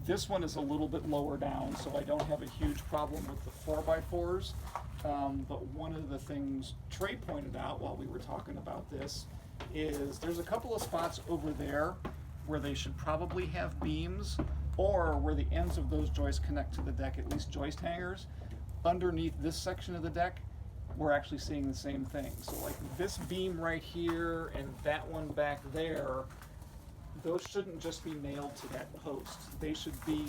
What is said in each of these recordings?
This one is a little bit lower down, so I don't have a huge problem with the 4x4s. But one of the things Trey pointed out while we were talking about this is there's a couple of spots over there where they should probably have beams, or where the ends of those joists connect to the deck, at least joist hangers. Underneath this section of the deck, we're actually seeing the same thing. So like this beam right here and that one back there, those shouldn't just be nailed to that post. They should be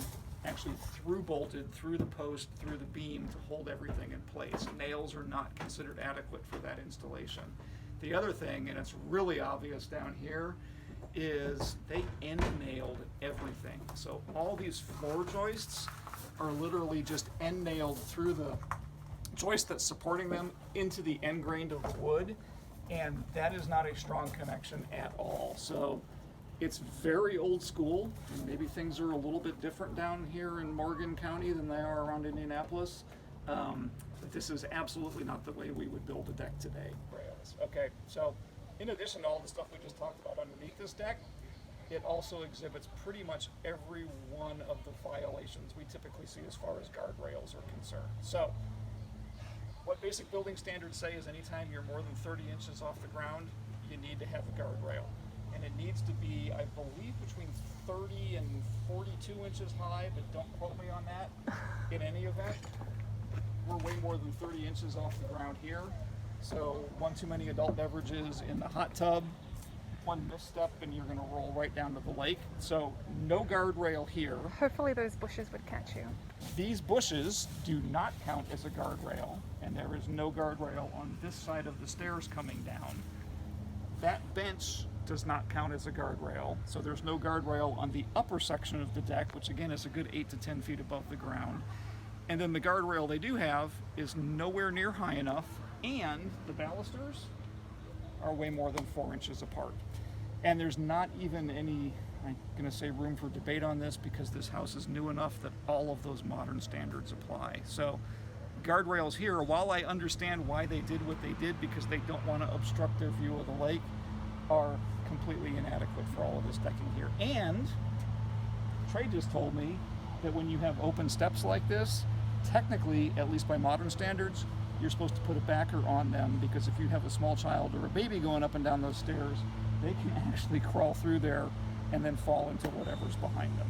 actually through bolted through the post, through the beam to hold everything in place. Nails are not considered adequate for that installation. The other thing, and it's really obvious down here, is they end nailed everything. So all these floor joists are literally just end nailed through the joist that's supporting them into the end grain of the wood, and that is not a strong connection at all. So it's very old school, and maybe things are a little bit different down here in Morgan County than they are around Indianapolis. But this is absolutely not the way we would build a deck today. Okay, so in addition to all the stuff we just talked about underneath this deck, it also exhibits pretty much every one of the violations we typically see as far as guardrails are concerned. So what basic building standards say is anytime you're more than 30 inches off the ground, you need to have a guardrail. And it needs to be, I believe, between 30 and 42 inches high, but don't quote me on that. In any event, we're way more than 30 inches off the ground here. So one too many adult beverages in the hot tub, one misstep and you're gonna roll right down to the lake. So no guardrail here. Hopefully those bushes would catch you. These bushes do not count as a guardrail, and there is no guardrail on this side of the stairs coming down. That bench does not count as a guardrail, so there's no guardrail on the upper section of the deck, which again is a good 8 to 10 feet above the ground. And then the guardrail they do have is nowhere near high enough, and the balusters are way more than 4 inches apart. And there's not even any, I'm gonna say, room for debate on this because this house is new enough that all of those modern standards apply. So guardrails here, while I understand why they did what they did because they don't want to obstruct their view of the lake, are completely inadequate for all of this decking here. And Trey just told me that when you have open steps like this, technically, at least by modern standards, you're supposed to put a backer on them, because if you have a small child or a baby going up and down those stairs, they can actually crawl through there and then fall into whatever's behind them.